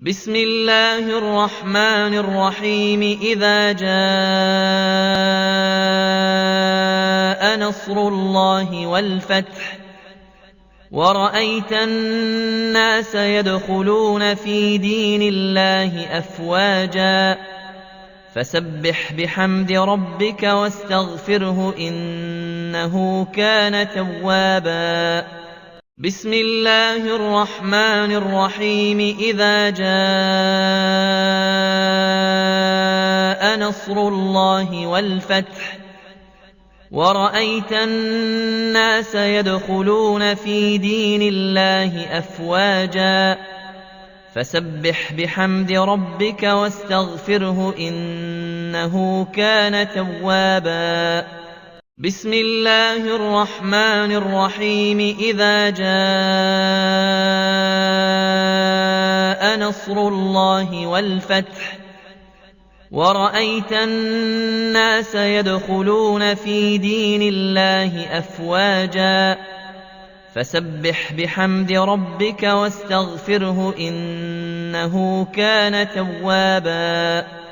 بسم الله الرحمن الرحيم إذا جاء نصر الله والفتح ورأيت الناس يدخلون في دين الله أفواجا فسبح بحمد ربك واستغفره إنه كان توابا. بسم الله الرحمن الرحيم إذا جاء نصر الله والفتح ورأيت الناس يدخلون في دين الله أفواجا فسبح بحمد ربك واستغفره إنه كان توابا. بسم الله الرحمن الرحيم إذا جاء نصر الله والفتح ورأيت الناس يدخلون في دين الله أفواجا فسبح بحمد ربك واستغفره إنه كان توابا.